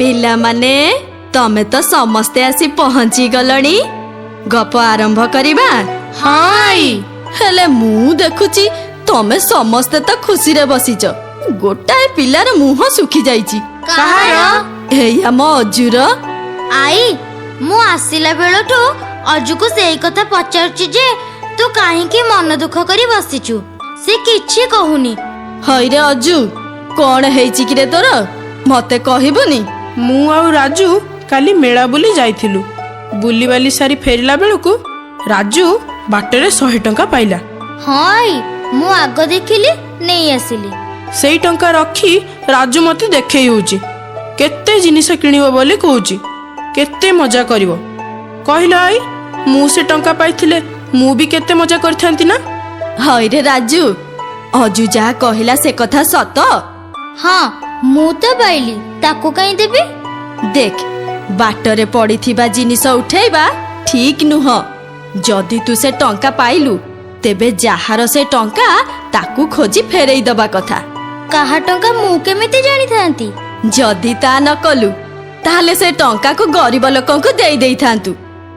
पिला माने तमे तो समस्ते आसी पहुंची गलणी गप आरंभ करिबा। हाय हेले मु देखुची तमे समस्ते तो खुशी रे बसिच गोटाए पिलार मुह सुखी जाईची। कहार एई हम अजुर आई मु आसिला बेलठू अजु को सेई कथा पचारची जे तू काहेकि मन दुख करी बसिचु से किछि कहूनी। हई रे अजु कौन हेची कि रे तोर मते कहिबुनी। मु आउ राजू काली मेला बुली जाइथिलु बुली बाली सारी फेरिला बेलକୁ राजू बाटरे 100 टंका पाइला। हाय मु आग देखिली नहीं आसिली सेई टंका रखी राजू मते देखै होउची केते जिनिस किनिबो बोली कहूची केते मजा करिवो कहला। आई मु से टंका पाइथिले मु भी केते मजा करथांती ना। हई रे राजू अजु जा कहिला से कथा सत। हाँ मु तो पाइली ताको कहीं देबी। देख बाटरे पड़िथिबा जिनिस उठेइबा ठीक नुह। जदि तू से टंका पाइलु तेबे जाहार से टंका ताकू खोजी फेरई दबा कथा। काहा टंका मु केमिति जानि थांती। जदि ता न कलु ताहले से टंका को गरीब लोकंकु देई देई थांतु।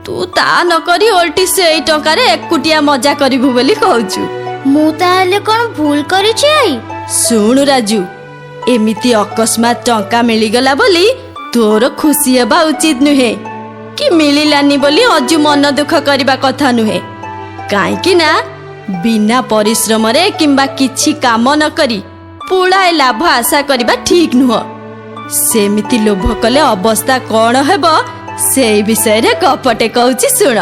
तू ता न करी ओल्टी से एई टंका रे एकुटिया मजा करिबु बोली कहउचु। मु ताहले कोन भूल करिछि आई। सुनु राजू एमिति अकस्मात टंका मिलिगला बोली तोर खुशी हेबा उचित नुहे कि मिलिलानी बोली अजु मन दुख करबा कथा नुहे। काईकि ना बिना परिश्रम रे किंबा किछि काम न करी पुळाए लाभ आशा करबा ठीक नुह। सेमिति लोभ कले अवस्था कौन हेबो से विषय रे कपटे कहउची सुन।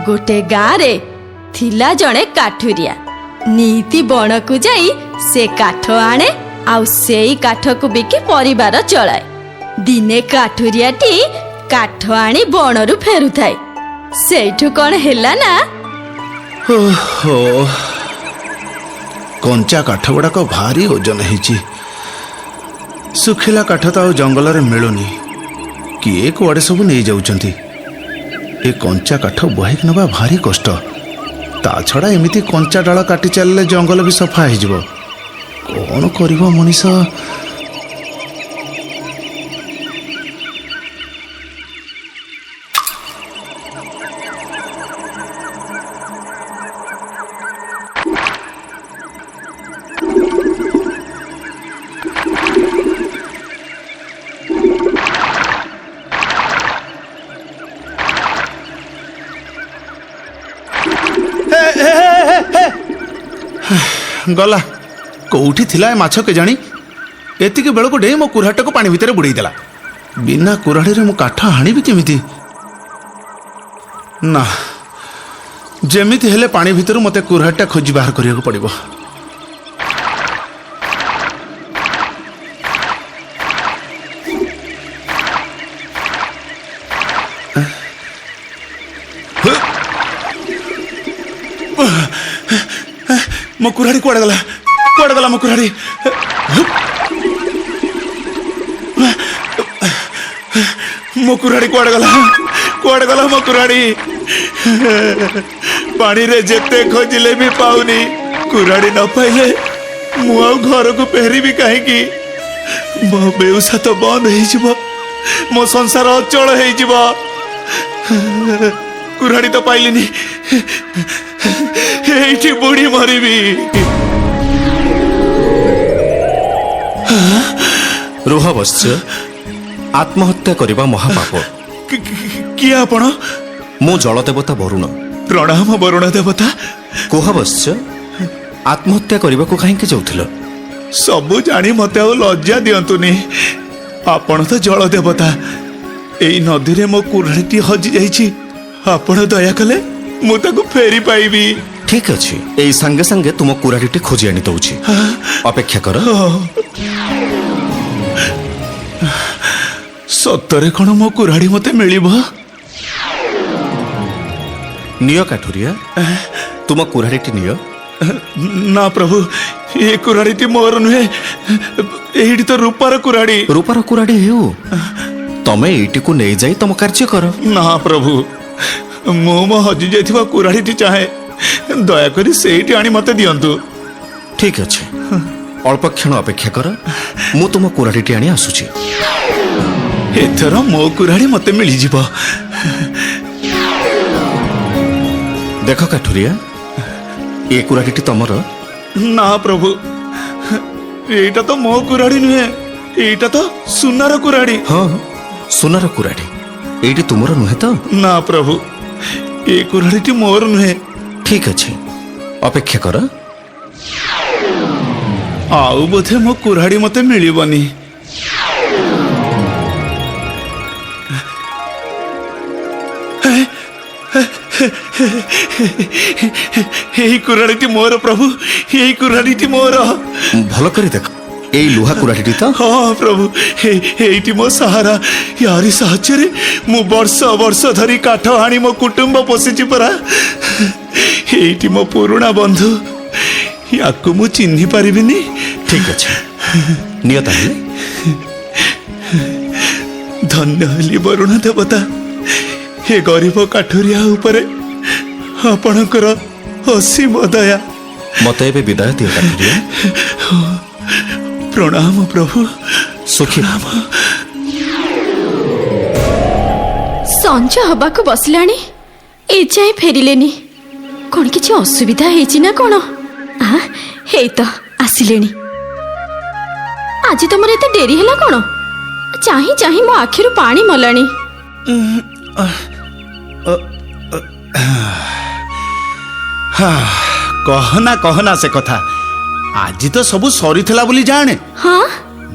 गोटे गाँ रे थिला जणे काठुरिया नीति बण को जाई से काठ आणे आउ सेई काठ को बिकी परिवार चलाए। दिने काठुरियाटी काठ आणी बणरू फेरुथाए सेठू कौन हेला ना। ओहो कंचा काठ गुड़ाक भारी ओजन है। सुखिला काठ तो जंगल रे मिलुनी किए कुआडे सब नहीं जाउछंती। ए कंचा काठ बहिक नबा भारी कष्ट। ता छड़ा एमिति कंचा डाल काटी चलले जंगल भी सफा हो जिवो कौन करिवो मनीष। गला कौठी थिला ए माछ के जानी एतिके बेलको डे मो कुराट को पानी भितर बुड़ई देला। बिना कुराड़ी रे मो काठ हाणी भी केमिति ना जेमिति हेले पानी भितर मते कुराटा खोजी बाहर करिया को पड़िबो। मो कुराड़ी कुआडे गला मो कुराड़ी। मो कुराड़ी कुआडे गला मो कुराड़ी। पानी रे जेते खोजिले भी पाउनी कुराड़ी न पाइले मु आ घर को फेरी भी कहीं मो बेउसा तो बंद हो जिवो मो संसार अचल हो जिवो। कुराड़ी तो पाइलिनी एठी बुढ़ी मरिबी। रुह बश्य आत्महत्या करिबा महापाप। किए आपण? मु जल देवता वरुण। प्रणाम वरुण देवता। कुह बश्य आत्महत्या करिबा को काहे के जाउथिलो? सबु जानी मते आ लज्जा दियंतुनी। आपण तो जल देवता। एई नदी रे मो कुराड़ी हजि जाईची आपण दया कले मु ताको फेरी पाइबी। ठीक अछि एई संगे संगे तुम कुराड़ी खोजी आनी दउछि अपेक्षा कर। सतरे कौन मो कुराड़ी मते मिलिबो? नियो काठुरिया तुम कुराड़ी नियो। ना प्रभु ये कुराड़ी मोर नुहे एही तो रूपार कुराड़ी। रूपार कुराड़ी हेउ तमे एटी को नै जाई तम कार्य कर। ना प्रभु मो हजि जाइथिबा कुराड़ी चाहे दया करी सेठी आनी मते दियंतु। ठीक अछि अल्प क्षण अपेक्षा कर मु तुम कुराड़ी आनी आसुची। ଏଥର ମୋ କୁରାଢ଼ୀ ମତେ ମିଳିଯିବ। ଦେଖ କାଠୁରିଆ, ଏ କୁରାଢ଼ୀଟି ତମର। ନା ପ୍ରଭୁ, ଏଇଟା ତ ମୋ କୁରାଢ଼ୀ ନୁହେଁ, ଏଇଟା ତ ସୁନାର କୁରାଢ଼ୀ। ହଁ, ସୁନାର କୁରାଢ଼ୀ। ଏଇଟି ତୁମର ନୁହେଁ ତ? ନା ପ୍ରଭୁ, ଏ କୁରାଢ଼ୀଟି ମୋର ନୁହେଁ। ଠିକ୍ ଅଛି, ଅପେକ୍ଷା କର। ଆଉ ବୋଧେ ମୋ କୁରାଢ଼ୀ ମତେ ମିଳିବନି। ଏଇ କୁରାଢ଼ୀଟି ମୋର ପ୍ରଭୁ, ଏଇ କୁରାଢ଼ୀଟି ମୋର। ଭଲ କରି ଦେଖ, ଏଇ ଲୁହା କୁରାଢ଼ୀଟି ତ? ହଁ ପ୍ରଭୁ, ଏଇଟି ମୋ ସାହାରା। ୟାରି ସାହାଯ୍ୟରେ ମୁଁ ବର୍ଷ ବର୍ଷ ଧରି କାଠ ହାଣି ମୋ କୁଟୁମ୍ବ ପୋଷିଛି ପରା। ଏଇଟି ମୋ ପୁରୁଣା ବନ୍ଧୁ, ୟାକୁ ମୁଁ ଚିହ୍ନି ପାରିବିନି। ଠିକ୍ ଅଛି, ନିଅ ତାହେଲେ। ଧନ୍ୟ ହେଲି ବରୁଣ ଦେବତା, ଏ ଗରିବ କାଠୁରିଆ ଉପରେ ଆପଣଙ୍କର ଅସୀମ ଦୟା। ମତେ ଏବେ ବିଦାୟ ଦିଅ କାଠୁରିଆ। ପ୍ରଣାମ ପ୍ରଭୁ। ସୁଖୀ ରାମ। ସଞ୍ଜ ହବାକୁ ବସିଲାଣି, ଏଯାଏଁ ଫେରିଲେନି। କଣ କିଛି ଅସୁବିଧା ହେଇଛି ନା କଣ? ହେଇ ତ ଆସିଲେଣି। ଆଜି ତମର ଏତେ ଡେରି ହେଲା କଣ? ଚାହିଁ ଚାହିଁ ମୋ ଆଖିରୁ ପାଣି ମଲାଣି। କହନା କହନା ସେ କଥା। ଆଜି ତ ସବୁ ସରିଥିଲା ବୋଲି ଜାଣେ। ହଁ,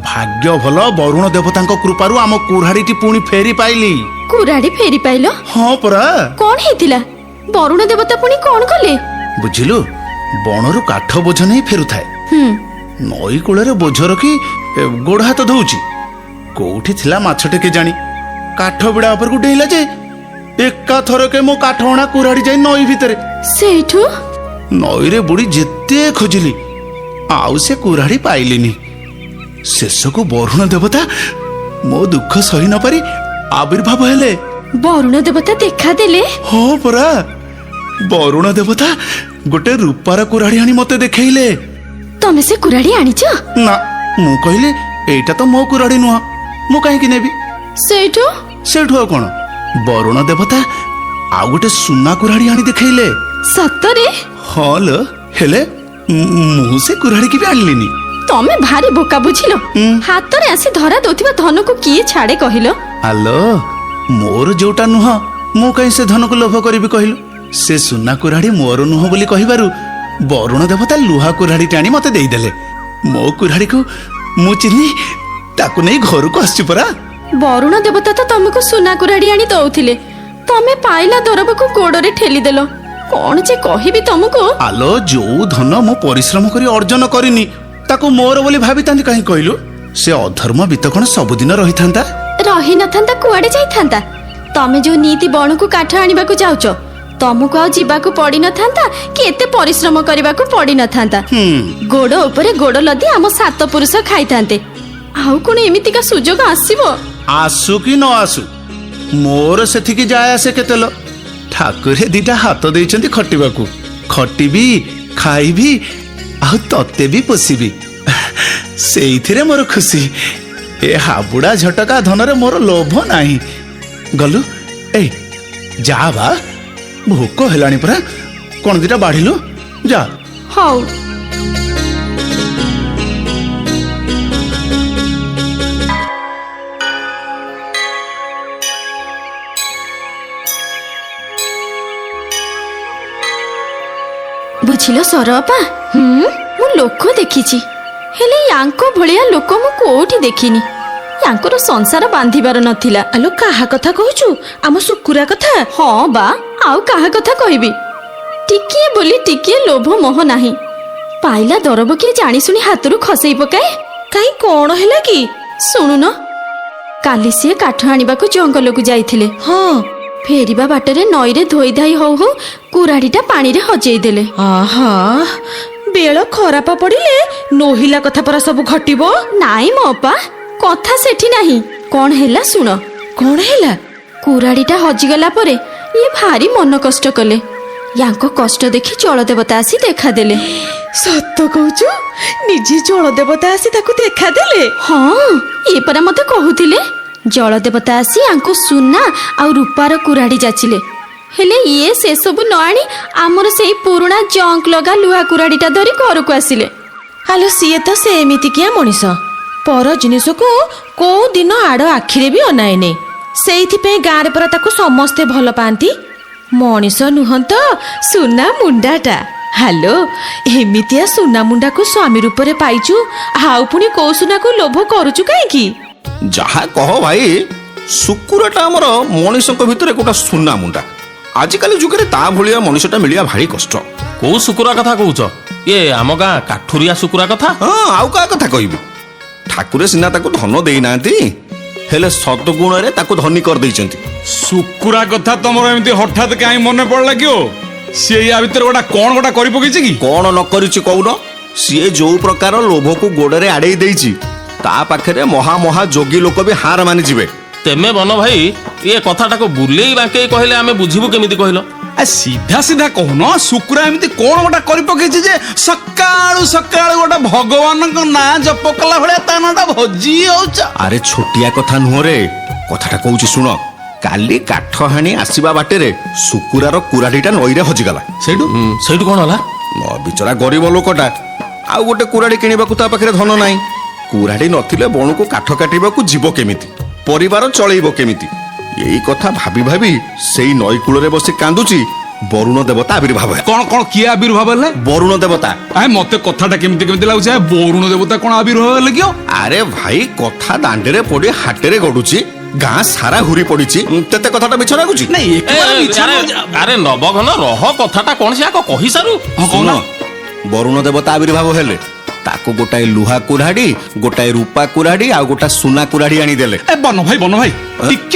ଭାଗ୍ୟ ଭଲ, ବରୁଣ ଦେବତାଙ୍କ କୃପାରୁ ଆମ କୁରାଢ଼ୀଟି ପୁଣି ଫେରି ପାଇଲି। କୁରାଢ଼ୀ ଫେରି ପାଇଲ? ହଁ ପରା। କଣ ହେଇଥିଲା? ବରୁଣ ଦେବତା ପୁଣି କଣ କଲେ? ବୁଝିଲୁ, ବଣରୁ କାଠ ବୋଝ ନେଇ ଫେରୁଥାଏ। ନଈ କୂଳରେ ବୋଝ ରଖି ଗୋଡ଼ ହାତ ଧୋଉଛି। କୋଉଠି ଥିଲା ମାଛଟେ କେଜାଣି, କାଠ ବିଡ଼ା ଉପରକୁ ଡେଇଁଲା ଯେ ଏକା ଥରକେ ମୋ କାଠ ଅଣା କୁରାଢ଼ୀ ଯାଇ ନଈ ଭିତରେ। ସେଇଠୁ ନଈରେ ବୁଡ଼ି ଯେତେ ଖୋଜିଲି ଆଉ ସେ କୁରାଢ଼ୀ ପାଇଲିନି। ଶେଷକୁ ବରୁଣ ଦେବତା ମୋ ଦୁଃଖ ସହି ନ ପାରି ଆବିର୍ଭାବ ହେଲେ। ବରୁଣ ଦେବତା ଦେଖା ଦେଲେ? ହଁ ପରା, ବରୁଣ ଦେବତା ଗୋଟେ ରୂପାର କୁରାଢ଼ୀ ଆଣି ମତେ ଦେଖେଇଲେ। ତମେ ସେ କୁରାଢ଼ୀ ଆଣିଛ? ନା, ମୁଁ କହିଲି ଏଇଟା ତ ମୋ କୁରାଢ଼ୀ ନୁହଁ, ମୁଁ କାହିଁକି ନେବି। ସେଇଠୁ ଆଉ କଣ, ବରୁଣ ଦେବତା ଆଉ ଗୋଟେ ସୁନା କୁରାଢ଼ୀ ଆଣି ଦେଖେଇଲେ। ସତରେ? ହଁ ଲୋ, ହେଲେ ମୁଁ ସେ କୁରାଢ଼ୀ କି ବି ଆଣିଲିନି। ତମେ ଭାରି ବୋକା ବୁଝିଲ। ହାତରେ ଆସି ଧରା ଦଉଥିବା ଧନକୁ କିଏ ଛାଡେ କହିଲ? ଆଲୋ, ମୋର ଯୋଉଟା ନୁହଁ ମୁଁ କାହିଁ ସେ ଧନକୁ ଲୋଭ କରିବି କହିଲୁ। ସେ ସୁନା କୁରାଢ଼ୀ ମୋର ନୁହଁ ବୋଲି କହିବାରୁ ବରୁଣ ଦେବତା ଲୁହା କୁରାଢ଼ୀଟି ଆଣି ମତେ ଦେଇଦେଲେ। ମୋ କୁରାଢ଼ୀକୁ ମୁଁ ଚିହ୍ନି ତାକୁ ନେଇ ଘରକୁ ଆସିଛି ପରା। ବରୁଣ ଦେବତା ତ ତମକୁ ସୁନା କୁରାଢ଼ୀ ଆଣି ଦଉଥିଲେ, ତମେ ପାଇଲା ଦରବକୁ ଗୋଡରେ ଠେଲିଦେଲ। କଣ ଯେ କହିବି ତମକୁ। ଆଲୋ, ଯୋଉ ଧନ ମୁଁ ପରିଶ୍ରମ କରି ଅର୍ଜନ କରିନି ତାକୁ ମୋର ବୋଲି ଭାବିଥାନ୍ତି କାହିଁ କହିଲୁ? ସେ ଅଧର୍ମ ବିତ କଣ ସବୁଦିନ ରହିଥାନ୍ତା? ରହିନଥାନ୍ତା କୁଆଡେ ଯାଇଥାନ୍ତା? ତମେ ଯୋଉ ନୀତି ବଣକୁ କାଠ ଆଣିବାକୁ ଯାଉଛ, ତମକୁ ଆଉ ଯିବାକୁ ପଡିନଥାନ୍ତା କି ଏତେ ପରିଶ୍ରମ କରିବାକୁ ପଡିନଥାନ୍ତା। ଗୋଡ ଉପରେ ଗୋଡ ଲଦି ଆମ ସାତ ପୁରୁଷ ଖାଇଥାନ୍ତେ। ଆଉ କଣ ଏମିତିକା ସୁଯୋଗ ଆସିବ? ଆସୁ କି ନ ଆସୁ, ମୋର ସେଠିକି ଯାଏ ଆସେ କେତେଲ। ଠାକୁରେ ଦିଟା ହାତ ଦେଇଛନ୍ତି ଖଟିବାକୁ। ଖଟିବି, ଖାଇବି, ଆଉ ତତେ ବି ପୋଷିବି। ସେଇଥିରେ ମୋର ଖୁସି। ଏ ହାବୁଡା ଝଟକା ଧନରେ ମୋର ଲୋଭ ନାହିଁ। ଗଲୁ, ଏଇ ଯା ବା, ଭୋକ ହେଲାଣି ପରା। କଣ ଦିଟା ବାଢିଲୁ, ଯା। ହଉ। ବୁଝିଲ ସରଅପା, ମୁଁ ଲୋକ ଦେଖିଛି, ହେଲେ ୟାଙ୍କ ଭଳିଆ ଲୋକ ମୁଁ କୋଉଠି ଦେଖିନି। ୟାଙ୍କର ସଂସାର ବାନ୍ଧିବାର ନଥିଲା। ଆଲୋ, କାହା କଥା କହୁଛୁ? ଆମ ଶୁକୁରା କଥା? ହଁ ବା, ଆଉ କାହା କଥା କହିବି? ଟିକିଏ ବୋଲି ଟିକିଏ ଲୋଭ ମୋହ ନାହିଁ। ପାଇଲା ଦରବ କିଏ ଜାଣି ଶୁଣି ହାତରୁ ଖସେଇ ପକାଏ। କାଇଁ, କଣ ହେଲା କି? ଶୁଣୁନ, କାଲି ସିଏ କାଠ ଆଣିବାକୁ ଜଙ୍ଗଲକୁ ଯାଇଥିଲେ। ହଁ, ଫେରିବା ବାଟରେ ନଈରେ ଧୋଇ ଧାଇ ହଉ ହଉ କୁରାଢ଼ୀଟା ପାଣିରେ ହଜେଇ ଦେଲେ। ଆହା, ବେଳ ଖରାପ ପଡ଼ିଲେ ନୋହିଲା କଥା ପରା ସବୁ ଘଟିବ। ନାଇଁ ମୋ ଅପା, କଥା ସେଠି ନାହିଁ। କଣ ହେଲା ଶୁଣ। କଣ ହେଲା? କୁରାଢ଼ୀଟା ହଜିଗଲା ପରେ ଇଏ ଭାରି ମନ କଷ୍ଟ କଲେ। ୟାଙ୍କ କଷ୍ଟ ଦେଖି ଜଳ ଦେବତା ଆସି ଦେଖାଦେଲେ। ସତ କହୁଛୁ? ନିଜେ ଜଳ ଦେବତା ଆସି ତାକୁ ଦେଖାଦେଲେ? ହଁ, ଇଏ ପରା ମତେ କହୁଥିଲେ। ଜଳଦେବତା ଆସି ଆଙ୍କୁ ସୁନା ଆଉ ରୂପାର କୁରାଢ଼ୀ ଯାଚିଲେ। ହେଲେ ଇଏ ସେସବୁ ନ ଆଣି ଆମର ସେଇ ପୁରୁଣା ଜଙ୍କ ଲଗା ଲୁହା କୁରାଢ଼ୀଟା ଧରି ଘରକୁ ଆସିଲେ। ଆଲୋ ସିଏ ତ ସେ ଏମିତିକିଆ ମଣିଷ, ପର ଜିନିଷକୁ କୋଉ ଦିନ ଆଡ଼ ଆଖିରେ ବି ଅନାଏନି। ସେଇଥିପାଇଁ ଗାଁରେ ପରା ତାକୁ ସମସ୍ତେ ଭଲ ପାଆନ୍ତି। ମଣିଷ ନୁହନ୍ତ, ସୁନା ମୁଣ୍ଡାଟା। ହାଲୋ, ଏମିତିଆ ସୁନା ମୁଣ୍ଡାକୁ ସ୍ୱାମୀ ରୂପରେ ପାଇଛୁ, ଆଉ ପୁଣି କୋଉ ସୁନାକୁ ଲୋଭ କରୁଛୁ କାହିଁକି? ଯାହା କହ ଭାଇ, ଶୁକୁରାଟା ଆମର ମଣିଷଙ୍କ ଭିତରେ ଗୋଟେ ସୁନା ମୁଣ୍ଡା। ଆଜିକାଲି ଯୁଗରେ ତା ଭଳିଆ ମଣିଷଟା ମିଳିବା ଭାରି କଷ୍ଟ। କୋଉ ଶୁକୁରା କଥା କହୁଛ? ଇଏ ଆମ ଗାଁ କାଠୁରିଆ ଶୁକୁରା କଥା। ହଁ, ଆଉ କାହା କଥା କହିବି? ଠାକୁରେ ସିନା ତାକୁ ଧନ ଦେଇନାହାନ୍ତି, ହେଲେ ସଦ୍ଗୁଣରେ ତାକୁ ଧନୀ କରିଦେଇଛନ୍ତି। ଶୁକୁରା କଥା ତମର ଏମିତି ହଠାତ୍ କାହିଁ ମନେ ପଡିଲା କି? ସିଏ ୟା ଭିତରେ କଣ ଗୋଟା କରି ପକେଇଛି କି? କଣ ନ କରିଛି କହୁନ? ସିଏ ଯୋଉ ପ୍ରକାର ଲୋଭକୁ ଗୋଡରେ ଆଡେଇ ଦେଇଛି, ତା ପାଖରେ ମହା ଯୋଗୀ ଲୋକ ବି ହାର ମାନିଯିବେ। ତେମେ ବନ ଭାଇ ଏ କଥାଟାକୁ ବୁଲେଇ ବାଙ୍କେଇ କହିଲେ ଆମେ ବୁଝିବୁ କେମିତି କହିଲ? ସିଧା ସିଧା କହୁନ, ଶୁକୁରା ଏମିତି କଣ ଗୋଟା କରି ପକେଇଛି ଯେ ସକାଳୁ ସକାଳୁ ଗୋଟେ ଭଗବାନଙ୍କ ନାଁ ଜପ କଲା ଭଳିଆ ତା ନାଁଟା ଭଜି ହଉଛ? ଆରେ ଛୋଟିଆ କଥା ନୁହଁ ରେ, କଥାଟା କହୁଛି ଶୁଣ। କାଲି କାଠ ହାଣି ଆସିବା ବାଟରେ ଶୁକୁରାର କୁରାଢ଼ୀଟା ନଈରେ ହଜିଗଲା। ସେଇଠୁ କଣ ହେଲା? ବିଚରା ଗରିବ ଲୋକଟା, ଆଉ ଗୋଟେ କୁରାଢ଼ୀ କିଣିବାକୁ ତା ପାଖରେ ଧନ ନାହିଁ। କୁରାଢ଼ୀ ନଥିଲେ ବଣକୁ କାଠ କାଟିବାକୁ ଯିବ କେମିତି, ପରିବାର ଚଳେଇବ କେମିତି? ଏଇ କଥା ଭାବି ଭାବି ସେଇ ନଈ କୂଳରେ ବସି କାନ୍ଦୁଛି। ବରୁଣ ଦେବତା ଆବିର୍ଭାବ ହେଲା। କଣ କିଏ ଆବିର୍ଭାବ ହେଲେ? ବରୁଣ ଦେବତା। ମତେ କଥାଟା କେମିତି ଲାଗୁଛି? ବରୁଣ ଦେବତା କଣ ଆବିର୍ଭାବ ହେଲେ କି? ଆରେ ଭାଇ, କଥା ଦାଣ୍ଡରେ ପଡି ହାଟରେ ଗଡୁଛି, ଗାଁ ସାରା ହୁରି ପଡିଛି, ତେତେ କଥାଟା ମିଛ ଲାଗୁଛି? ଆରେ ନବଘନ ରହ, କଥାଟା କଣ ସେ ଆଗ କହିସାରୁ। ଶୁଣ, ବରୁଣ ଦେବତା ଆବିର୍ଭାବ ହେଲେ ତାକୁ ଗୋଟାଏ ଲୁହା କୁରାଢ଼ୀ, ଗୋଟାଏ ରୂପା କୁରାଢ଼ୀ ଆଉ ଗୋଟା ସୁନା କୁରାଢ଼ୀ ଆଣିଦେଲେ। ବନ ଭାଇ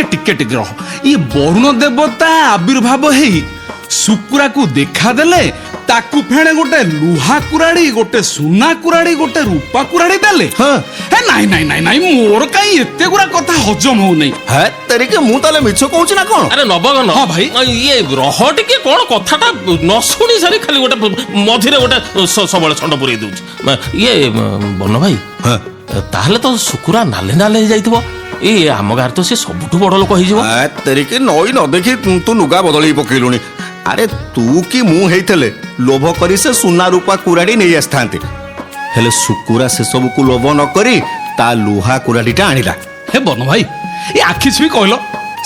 ଟିକେ ରହ। ଇଏ ବରୁଣ ଦେବତା ଆବିର୍ଭାବ ହେଇ ଶୁକୁରାକୁ ଦେଖାଦେଲେ, ତାକୁ ଫେଣେ ଗୋଟେ ଲୁହା କୁରାଢ଼ୀ, ଗୋଟେ ସୁନା କୁରାଢ଼ୀ, ଗୋଟେ ରୂପା କୁରାଢ଼ୀ ଦେଲେ। ନାଇଁ ମୋର କାହିଁ ଏତେ ଗୁଡା କଥା ହଜମ ହଉନାହିଁ। ହେ ତେରିକେ, ମୁଁ ତାହେଲେ ମିଛ କହୁଛି ନା କଣ? ଆରେ ନବଘନ, ହଁ ଭାଇ। ଇଏ ରହ ଟିକେ, କଣ କଥାଟା ନ ଶୁଣି ସାରି ଖାଲି ଗୋଟେ ମଝିରେ ଗୋଟେ ସବୁବେଳେ ଛଣ୍ଡ ପୁରେଇ ଦଉଛି। ଇଏ ବନ ଭାଇ, ତାହେଲେ ତ ଶୁକୁରା ନାଲେ ହେଇଯାଇଥିବ। ଏଇ ଆମ ଗାଁରେ ତ ସେ ସବୁଠୁ ବଡ ଲୋକ ହେଇଯିବ। ତେରିକେ, ନଈ ନ ଦେଖି ତୁ ନୁଗା ବଦଳେଇ ପକେଇଲୁଣି। ଆରେ ତୁ କି ମୁଁ ହେଇଥିଲେ ଲୋଭ କରି ସେ ସୁନା ରୂପା କୁରାଢ଼ୀ ନେଇ ଆସିଥାନ୍ତେ, ହେଲେ ଶୁକୁରା ସେସବୁକୁ ଲୋଭ ନ କରି ତା ଲୁହା କୁରାଢ଼ୀଟା ଆଣିଲା। ହେ ବନ ଭାଇ, ଏ ଆଖି ଛୁଇଁ କହିଲ,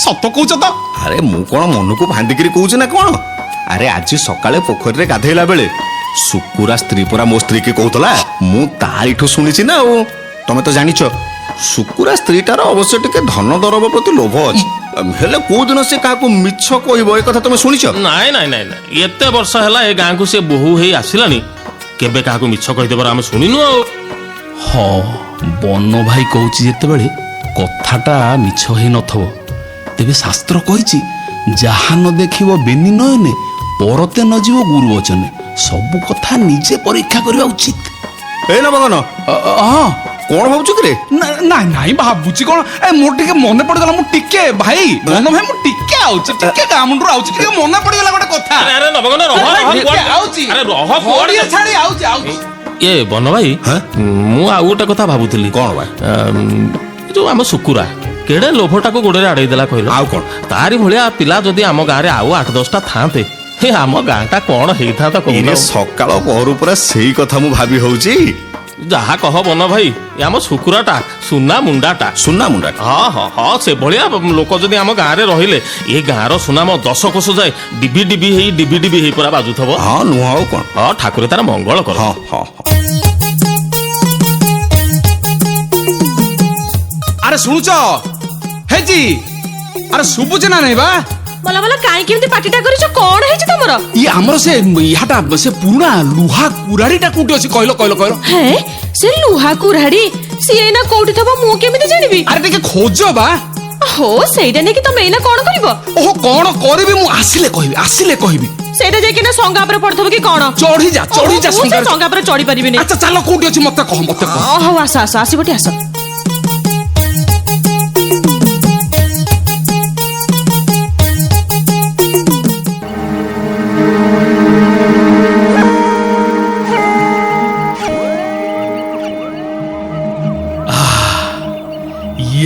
ସତ କହୁଛ ତ? ଆରେ ମୁଁ କଣ ମନକୁ ଭାନ୍ଦିକିରି କହୁଛି ନା କଣ? ଆରେ ଆଜି ସକାଳେ ପୋଖରୀରେ ଗାଧେଇଲା ବେଳେ ଶୁକୁରା ସ୍ତ୍ରୀ ପରା ମୋ ସ୍ତ୍ରୀ କି କହୁଥିଲା, ମୁଁ ତାରିଠୁ ଶୁଣିଛି ନା। ଆଉ ତମେ ତ ଜାଣିଛ ଶୁକୁରା ସ୍ତ୍ରୀଟାର ଅବଶ୍ୟ ଟିକେ ଧନ ଦରବ ପ୍ରତି ଲୋଭ ଅଛି, ହେଲେ କୋଉ ଦିନ ସେ କାହାକୁ ମିଛ କହିବ ଏ କଥା ତମେ ଶୁଣିଛ? ନାଇଁ ଏତେ ବର୍ଷ ହେଲା ଏ ଗାଁକୁ ସେ ବୋହୂ ହେଇ ଆସିଲାଣି, କେବେ କାହାକୁ ମିଛ କହିଦେବାର ଆମେ ଶୁଣିନୁ। ଆଉ ହଁ, ବନ ଭାଇ କହୁଛି ଯେତେବେଳେ କଥାଟା ମିଛ ହେଇ ନଥିବ, ତେବେ ଶାସ୍ତ୍ର କହିଛି, ଯାହା ନ ଦେଖିବ ବେନି ନୟନେ, ପରତେ ନ ଯିବ ଗୁରୁ ବଚନେ। ସବୁ କଥା ନିଜେ ପରୀକ୍ଷା କରିବା ଉଚିତ। ଏ ନବଘନ, ହଁ କଣ ଭାବୁଛୁ କିରେ? ନାଇଁ ଭାବୁଛି କଣ, ମୋର ଟିକେ ମନେ ପଡିଗଲା। ମୁଁ ଟିକେ ଭାଇ, ବନ ଭାଇ, ମୁଁ ଟିକେ ଆଉଛି, ଟିକେ ଗାଁ ମୁଣ୍ଡରୁ ଆଉଛି, ଟିକେ ମନେ ପଡିଗଲା ଗୋଟେ କଥା। ଆରେ ନବଘନ ରହ, ଛାଡି ଆଉଛି। ଏ ବନ ଭାଇ, ମୁଁ ଆଉ ଗୋଟେ କଥା ଭାବୁଥିଲି। କଣ ଭାଇ? ଯୋଉ ଆମ ଶୁକୁରା କେଡେ ଲୋଭଟାକୁ ଗୋଡରେ ଆଡେଇ ଦେଲା କହିଲ। ଆଉ କଣ? ତାରି ଭଳିଆ ପିଲା ଯଦି ଆମ ଗାଁରେ ଆଉ 8-10ଟା ଥାନ୍ତେ, ଆମ ଗାଁଟା କଣ ହେଇଥାନ୍ତା କହୁନ? ସକାଳ ପହରୁ ପୁରା ସେଇ କଥା ମୁଁ ଭାବି ହଉଛି। ଯାହା କହ ବନ ଭାଇ, ଆମ ଶୁକୁରାଟା ସୁନା ମୁଣ୍ଡାଟା। ସୁନା ମୁଣ୍ଡା? ହଁ, ସେଭଳିଆ ଲୋକ ଯଦି ଆମ ଗାଁରେ ରହିଲେ, ଏ ଗାଁର ସୁନାମ 10 କୋଶ ଯାଏ ଡିବି ହେଇ ପୁରା ବାଜୁଥବ। ହଁ, ନୁହଁ ଆଉ କଣ? ହଁ, ଠାକୁର ତାର ମଙ୍ଗଳ କର। ହଁ। ଆରେ ଶୁଣୁଛ ହେଇଛି? ଆରେ ଶୁଭୁଛି ନା ନାଇଁ ବା? ଭଲ କାହିଁକି ଏମିତି ପାଟିଟା କରିଛ? କଣ ହେଇଛି ତମର? ଇଏ ଆମର ସେ ଇହାଟା ସେ ପୁରୁଣା ଲୁହା କୁରାଢ଼ୀଟା କୋଉଠି ଅଛି କହିଲ? ହେଁ, ସେ ଲୁହା କୁରାଢ଼ୀ ସିଏ ଏଇନା କୋଉଠି ଥବ ମୁଁ କେମିତି ଜାଣିବି? ଆରେ ଟିକେ ଖୋଜ ବା। ହୋ, ସେଇଟା ନେଇକି ତମେ ଏଇନା କଣ କରିବ? ଓହୋ, କଣ କରିବି? ମୁଁ ଆସିଲେ କହିବି। ସେଇଟା ଯାଇକି ନା ସଙ୍ଗା ଉପରେ ପଡିଥିବ କି କଣ? ଚଢି ଯା ସଙ୍ଗା ଉପରେ ଚଢି ପାରିବିନି। ଆଚ୍ଛା ଚାଲ, କୋଉଠି ଅଛି ମତେ କହ। ହଉ ଆସ ଆସିବଟି ଆସ।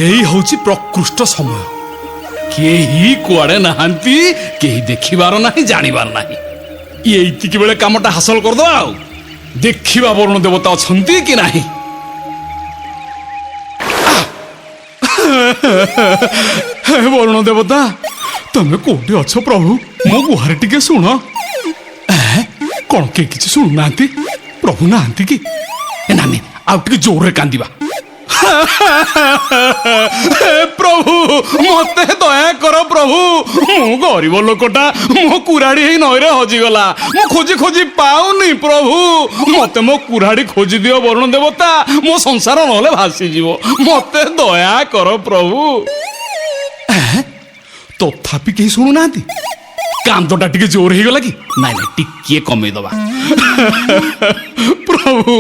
ଏଇ ହଉଛି ପ୍ରକୃଷ୍ଟ ସମୟ। କେହି କୁଆଡେ ନାହାନ୍ତି, କେହି ଦେଖିବାର ନାହିଁ, ଜାଣିବାର ନାହିଁ। ଏଇତିକି ବେଳେ କାମଟା ହାସଲ କରିଦବା ଆଉ ଦେଖିବା ବରୁଣ ଦେବତା ଅଛନ୍ତି କି ନାହିଁ। ହେ ବରୁଣ ଦେବତା, ତମେ କୋଉଠି ଅଛ ପ୍ରଭୁ? ମୋ ଗୁହାରେ ଟିକେ ଶୁଣ। କଣ କେହି କିଛି ଶୁଣୁନାହାନ୍ତି? ପ୍ରଭୁ ନାହାନ୍ତି କି? ନାନୀ ଆଉ ଟିକେ ଜୋରରେ କାନ୍ଦିବା। ପ୍ରଭୁ ମତେ ଦୟା କର ପ୍ରଭୁ, ମୁଁ ଗରିବ ଲୋକଟା, ମୋ କୁରାଢି ହେଇ ନଈରେ ହଜିଗଲା, ମୁଁ ଖୋଜି ଖୋଜି ପାଉନି ପ୍ରଭୁ, ମତେ ମୋ କୁରାଢି ଖୋଜି ଦିଅ ବରୁଣ ଦେବତା, ମୋ ସଂସାର ନହେଲେ ଭାସିଯିବ, ମତେ ଦୟା କର ପ୍ରଭୁ। ତଥାପି କେହି ଶୁଣୁନାହାନ୍ତି? କାନ୍ଦଟା ଟିକେ ଜୋର ହେଇଗଲା କି? ନାଇଁ ନାଇଁ ଟିକେ କମେଇଦବା। ପ୍ରଭୁ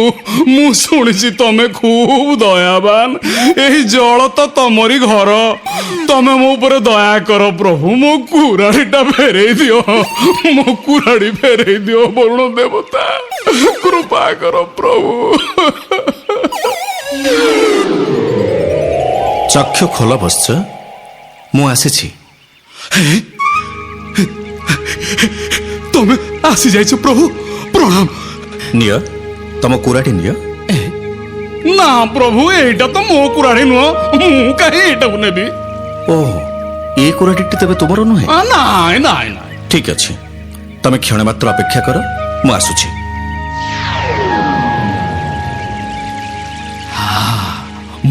ମୁଁ ଶୁଣିଛି ତମେ ଖୁବ ଦୟାବାନ, ଏହି ଜଳ ତ ତମରି ଘର, ତମେ ମୋ ଉପରେ ଦୟା କର ପ୍ରଭୁ, ମୋ କୁରାଢିଟା ଫେରେଇ ଦିଅ, ମୋ କୁରାଢି ଫେରେଇ ଦିଅ ବରୁଣ ଦେବତା, କୃପା କର ପ୍ରଭୁ। ଚକ୍ଷୁ ଖୋଲ ବତ୍ସ, ମୁଁ ଆସିଛି। ତମେ ଆସି ଯାଇଛ ପ୍ରଭୁ, ପ୍ରଣାମ। ନିଅ ତମ କୁରାଟି ନିଅ। ନା ପ୍ରଭୁ, ଏଇଟା ତ ମୋ କୁରାଢି ନୁହଁ, ମୁଁ କାହିଁ ଏଇଟାକୁ ନେବି? ଓହୋ, ଏ କୁରାଟିଟି ତେବେ ତୁମର ନୁହେଁ? ନାଇଁ ନାଇଁ ନାଇଁ। ଠିକ ଅଛି, ତମେ କ୍ଷଣେ ମାତ୍ର ଅପେକ୍ଷା କର, ମୁଁ ଆସୁଛି।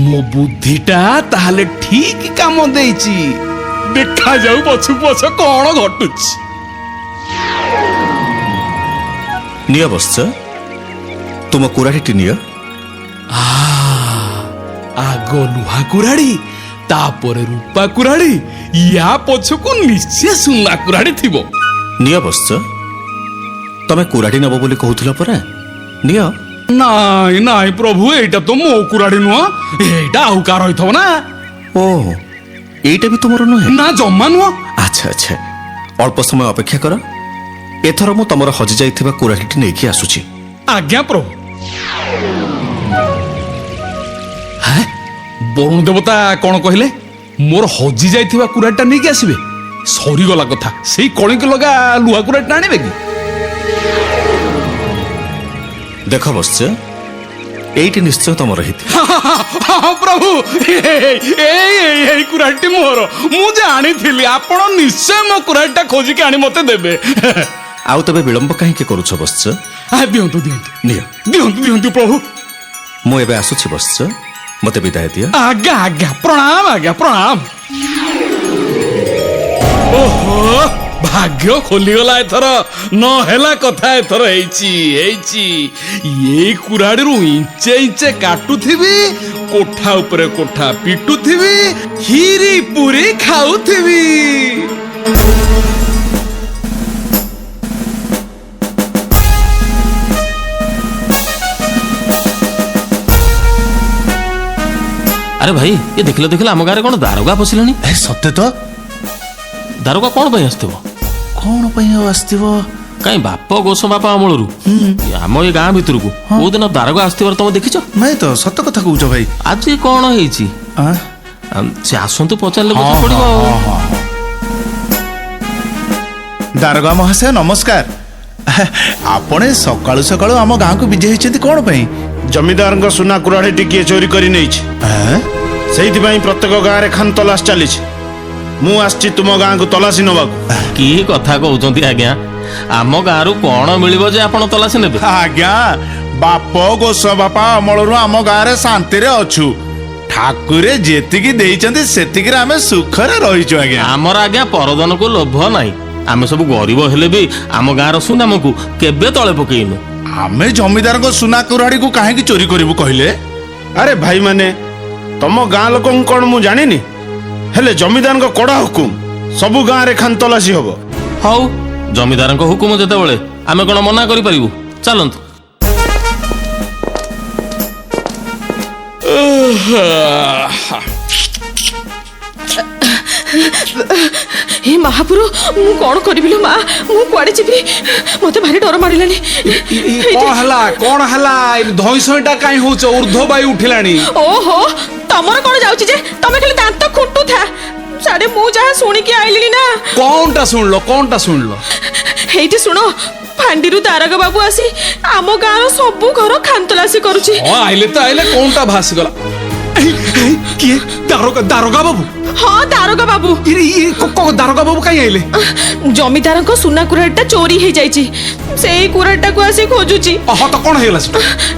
ମୋ ବୁଦ୍ଧିଟା ତାହେଲେ ଠିକ କାମ ଦେଇଛି। ଦେଖାଯାଉ ପଛକୁ ପଛ କଣ ଘଟୁଛି। ନିଅ ବତ୍ସ, ତୁମ କୁରାଟିଟି ନିଅ। ଆଗ ଲୁହା କୁରାଢି, ତାପରେ ରୂପା କୁରାଢି, ୟା ପଛକୁ ନିଶ୍ଚୟ ସୁନା କୁରାଢି ଥିବ। ନିଅ ବତ୍ସ, ତମେ କୁରାଟି ନେବ ବୋଲି କହୁଥିଲ ପରା, ନିଅ। ନାଇଁ ନାଇଁ ପ୍ରଭୁ, ଏଇଟା ତ ମୋ କୁରାଢି ନୁହଁ, ଏଇଟା ଆଉ କାହାର ହେଇଥିବ ନା। ଓହୋ, ଏଇଟା ବି ତୁମର ନୁହେଁ? ନା ଜମା ନୁହଁ। ଆଚ୍ଛା ଆଚ୍ଛା, ଅଳ୍ପ ସମୟ ଅପେକ୍ଷା କର, ଏଥର ମୁଁ ତମର ହଜି ଯାଇଥିବା କୁରାଟିଟି ନେଇକି ଆସୁଛି। ଆଜ୍ଞା ପ୍ରଭୁ। ବରୁଣ ଦେବତା କଣ କହିଲେ? ମୋର ହଜି ଯାଇଥିବା କୁରାଟିଟା ନେଇକି ଆସିବେ? ସରିଗଲା କଥା, ସେଇ କଳିଙ୍ଗ ଲଗା ଲୁହା କୁରାଟିଟା ଆଣିବେ କି? ଦେଖ ବତ୍ସ, ଏଇଟି ନିଶ୍ଚୟ ତମର ହେଇଥିବ। ପ୍ରଭୁ, ଏଇ କୁରାଟି ମୋର, ମୁଁ ଜାଣିଥିଲି ଆପଣ ନିଶ୍ଚୟ ମୋ କୁରାଟିଟା ଖୋଜିକି ଆଣି ମତେ ଦେବେ। ଆଉ ତେବେ ବିଳମ୍ବ କାହିଁକି କରୁଛ ବତ୍ସ? ଦିଅନ୍ତୁ ଦିଅନ୍ତୁ ନିଅ। ଦିଅନ୍ତୁ ଦିଅନ୍ତୁ ପ୍ରଭୁ। ମୁଁ ଏବେ ଆସୁଛି ବତ୍ସ, ମତେ ବିଦାୟ ଦିଅ। ଆଜ୍ଞା ଆଜ୍ଞା, ପ୍ରଣାମ ଆଜ୍ଞା, ପ୍ରଣାମ। ଓହୋ, ଭାଗ୍ୟ ଖୋଲିଗଲା ଏଥର, ନ ହେଲା କଥା ଏଥର ହେଇଛି ହେଇଛି। ଏଇ କୁରାଡିରୁ ଇଞ୍ଚେ ଇଞ୍ଚେ କାଟୁଥିବି, କୋଠା ଉପରେ କୋଠା ପିଟୁଥିବି, କ୍ଷୀରି ପୁରୀ ଖାଉଥିବି। ଆରେ ଭାଇ, ଏ ଦେଖିଲ ଦେଖିଲ ଆମ ଗାଁରେ କଣ ଦାରୋଗା ପଶିଲାଣି? ସତେ ତ? ଦାରୋଗା କଣ ପାଇଁ ଆସିଥିବ? କଣ ପାଇଁ ଆଉ ଆସିଥିବ? କାଇଁ ବାପ ଗୋଷ ବାପା ଅମଳରୁ ଆମ ଏ ଗାଁ ଭିତରକୁ କୋଉଦିନ ଦାରୋଗା ଆସିଥିବାର ତମେ ଦେଖିଛ? ନାଇଁ ତ, ସତ କଥା କହୁଛ ଭାଇ। ଆଜି କଣ ହେଇଛି? ସେ ଆସନ୍ତୁ, ପଚାରିଲେ ବୁଝା ପଡିବ। ଦାରୋଗା ମହାଶୟ ନମସ୍କାର। ଆପଣ ସକାଳୁ ସକାଳୁ ଆମ ଗାଁକୁ ବିଜେ ହେଇଛନ୍ତି କଣ ପାଇଁ? ଜମିଦାରଙ୍କ ସୁନା କୁରାଢି ଟିକିଏ ଚୋରି କରି ନେଇଛି, ସେଇଥିପାଇଁ ପ୍ରତ୍ୟେକ ଗାଁରେ ଖାନତଲାସ ଚାଲିଛି। ମୁଁ ଆସିଛି ତୁମ ଗାଁକୁ ତଲାସି ନେବାକୁ। କି କଥା କହୁଛନ୍ତି ଆଜ୍ଞା? ଆମ ଗାଁରୁ କଣ ମିଳିବ ଯେ ଆପଣ ତଲାସି ନେବେ? ଆଜ୍ଞା, ବାପ ଗୋଷ ବାପା ଅମଳରୁ ଆମ ଗାଁରେ ଶାନ୍ତିରେ ଅଛୁ। ଠାକୁରେ ଯେତିକି ଦେଇଛନ୍ତି ସେତିକିରେ ଆମେ ସୁଖରେ ରହିଛୁ ଆଜ୍ଞା। ଆମର ଆଜ୍ଞା ପରଦନକୁ ଲୋଭ ନାହିଁ, ଆମେ ସବୁ ଗରିବ ହେଲେ ବି ଆମ ଗାଁର ସୁନାମକୁ କେବେ ତଳେ ପକେଇନୁ। ଆମେ ଜମିଦାରଙ୍କ ସୁନା କୁରାଢିକୁ କାହିଁକି ଚୋରି କରିବୁ କହିଲେ? ଆରେ ଭାଇମାନେ, ତମ ଗାଁ ଲୋକଙ୍କୁ କଣ ମୁଁ ଜାଣିନି? ହେଲେ ଜମିଦାରଙ୍କ କଡା ହୁକୁମ, ସବୁ ଗାଁରେ ଖାନତଲାସି ହବ। ହଉ, ଜମିଦାରଙ୍କ ହୁକୁମ ଯେତେବେଳେ ଆମେ କଣ ମନା କରିପାରିବୁ? ଚାଲନ୍ତୁ। हे महापुरु मु कौन करिबिलो मा मु कुआडे जिबि मते भारी डर मारिलानी कौन हला धई सईटा काई होच ऊर्ध्व वायु उठिलानी ओहो तमर कोन जाउची जे तमे खाली दांत खुंटू था साडे मु जहा सुनी के आइलिनी ना कौनटा सुनलो हेइटी सुनो फांडीरु तारक बाबू आसी आम गाँव सबू घर खानतलासी करूची आइले कौनटा भासी गला किए दारोगा बाबू हाँ दारोगा बाबू दारोगा बाबू कहीं आइले जमीदार को सुना कुराटा चोरी हो जाइची सेई कुराटा को आसी खोजुची तो कौन हेला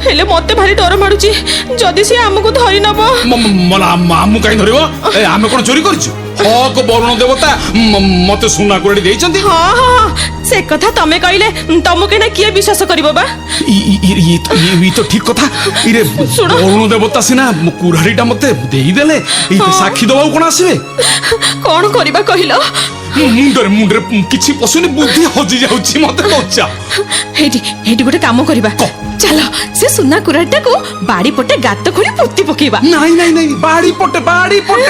हेले मते भारी डर माडुची जदी से हमको धरि नबो मला मामू कहीं धरिबो आमे कोन चोरी करछु हक वरुण देवता मते सुना कुराडी देइचंती हाँ हाँ से कथा तमे कहले तमके ना किए विश्वास करिबो बा ये तो ठीक कथा इरे सुनो। वरुण देवता सिना कुराडीटा मते देई देले साक्षी दबाउ कोन आसीबे कौन करिबा कहिलो मुंडरे किछि पसुनी बुद्धि हजि जाउची मते कच्चा हेटी गोटे काम करिबा चलो से सुना कुराटा को बाड़ी पटे गात खोली पुत्ती पकेबा नहीं बाड़ी पटे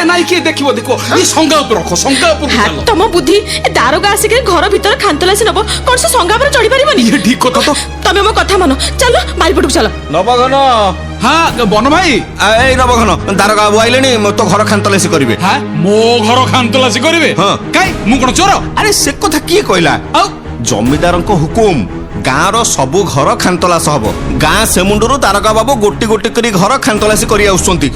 नहीं किए देखिबो देखो ई संगा ऊपर रखो संगा ऊपर हाँ चलो तम बुद्धि दारोगा आसिक घर भीतर खानतलासी नब कौन से संगा पर चढ़ी पारिबनी ये ठीक कथा तो तमे मो कथा मानो चलो बाड़ी पटू चलो नवघन हाँ बन भाई ए नवघन दारोगा बाबू आइलेनी तो घर खानतलासी करिवे हाँ मो घर खानतलासी करिवे हाँ। काई मु कोन चोर अरे से कथा किए कहला जमीदारଙ୍କ हुकुम गाँव सबू घर खानतलास हब गाँ से मुंडरू दारोगा बाबू गोटी गोटी करी घर खानतलासी करी आउछंती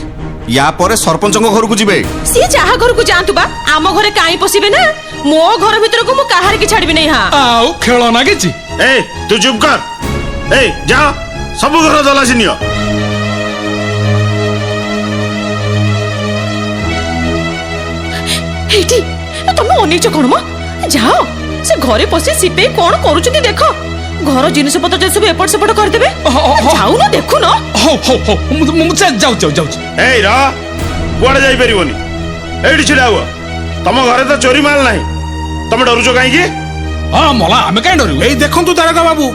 या परे सरपंच घर को जिबे सी जहा घर को जानतु बा आम घरे काई पसिबे ना मो घर भीतर को मु काहार की छाड़बी नहीं हां आउ खेल ना किछि ए तू चुप कर ए जा सब घर तलाशी नियो हेटी तमे अनिच कोन म जाओ से घरे पसी सिपे कोन करूचती देखो घर जिनिस पत्र सब एपट सेपट कर देबे जाऊ ना देखु ना हो जाऊ ए रा कुआडे जाई परिबोनी एडी छिड़ा हुआ तम घरे तो चोरी माल नाही तम डरुचो काई की हाँ मला आमे काई डरियो एई देखंतु दारोगा बाबू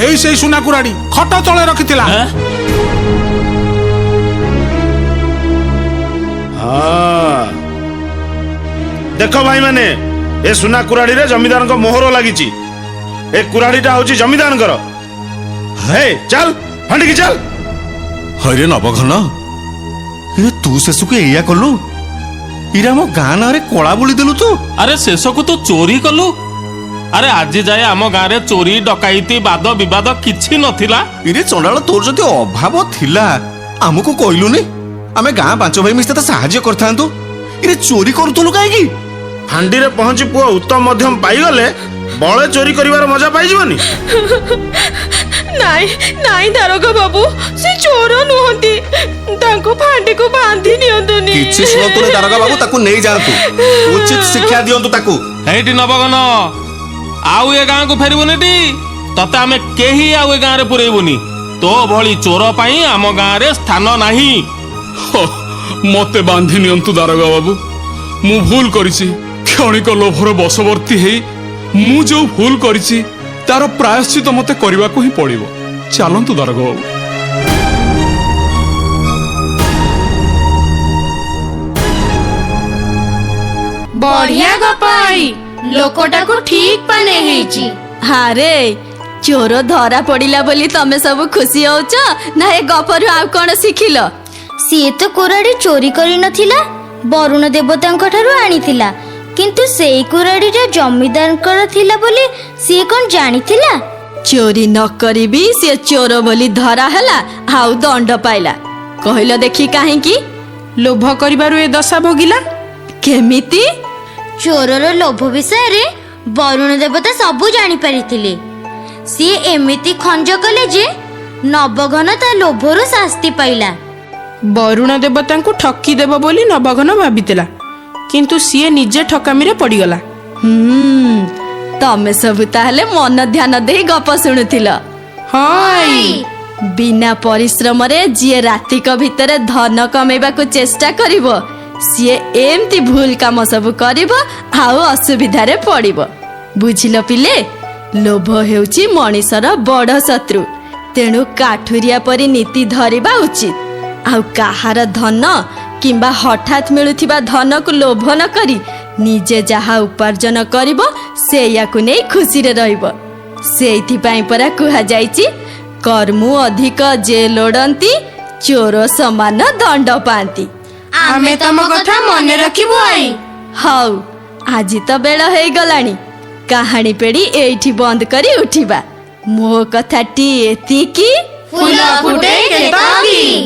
एई सेई सुना कुराडी खट तळे रखितिला हाँ देखो भाई माने ए सुना कुराडी रे जमीदार को मोहर लागिची ए कुराडीटा होची जमीदार कर हे चल फंडी की चल हरे नवघन ये तू शेषକୁ एया कलु इरा मो गाँ ना रे कोला बोली देलु तू अरे शेषକୁ तू चोरी कलु अरे आज जाए आम गाँ रे चोरी डकाइती वाद विवाद किछि नथिला इरे चंडाल तोर जति अभाव थिला हमको कहलुनी आमे गाँ पांच भाई मिस्ते तो साहाय्य करथांतु इरे चोरी करथुलु काहे की हांडी रे पहुंची पुआ उत्तम मध्यम पाइगले बळे चोरी करिवार मजा पाइ जीवनी नाई नाई दारोगा बाबू से चोर नुहंती तांको फांडी को बांधी नियंतुनी किछि सुनतुनी दारोगा बाबू ताकू नहीं जानतु उचित शिक्षा दियंतु ताकू हेटी नवघन आउ ए गाँ को फेरबुनी टी तते आमे केही आउ ए गाँ रे पुरेबुनी तो भली चोर पाई आम गाँ रे स्थान नाही मते बांधी नियंतु दारोगा बाबू मु भूल करिछि क्षणिक लोभर बशवर्ती हेई मु जो भूल करिछि तार प्रायश्चित मते करबा को ही पड़िबो चलंतु दारोगा बाबू बढ़िया गपाई लोकटा को ठीक पाने हेची हारे चोर धरा पड़िला बोली तमे सब खुशी होच ना ए गपरु आ कोन शिखिल सिए तो कुराड़ी चोरी करी नथिला वरुण देवतांक ठारू आनीथिला किंतु सेई कुराड़ीटा जमीदारकर थिला बोली सिए कोन जानिथिला चोरी न करिबी से चोर बोली धरा हैला आउ दंड पाइला कहलो देखी काहे की लोभ करिबारु ए दशा भोगिला केमिति चोरर लोभ विषय रे वरुण देवता सबू जानी परिथिले सिए एमिति खंज कले जे नवघन ता लोभरु शास्ति पाइला वरुण देवता को ठकी देव बोली नवघन भावितिला किंतु सीए निजे ठकामी रे पड़ीगला तमे सब ताहले मन ध्यान दे गप शुणुथिल हाय बिना परिश्रम रे जिए रातिक भितर धन कमेबा को चेष्टा करिवो सीए एमती भूल काम सब करिवो आउ असुविधा रे पड़िवो बुझिलो पिले लोभ हेउची मनीषर बड़ शत्रु तेणु काठुरिया परी नीति धरिबा उचित आउ काहार धन किंबा हठात मिलुथिबा धन को लोभ न करी ନିଜେ ଯାହା ଉପାର୍ଜନ କରିବ ସେଇଆକୁ ନେଇ ଖୁସିରେ ରହିବ। ସେଇଥିପାଇଁ ପରା କୁହାଯାଇଛି, କର୍ମୁ ଅଧିକ ଯେ ଲୋଡ଼ନ୍ତି ଚୋର ସମାନ ଦଣ୍ଡ ପାଆନ୍ତି। ଆମେ ତମ କଥା ମନେ ରଖିବୁ ଆଇ। ହଉ, ଆଜି ତ ବେଳ ହେଇଗଲାଣି, କାହାଣୀ ପେଡ଼ି ଏଇଠି ବନ୍ଦ କରି ଉଠିବା। ମୋ କଥାଟି ଏତିକି। ଫୁଲ ଫୁଟେଇ କେତକୀ।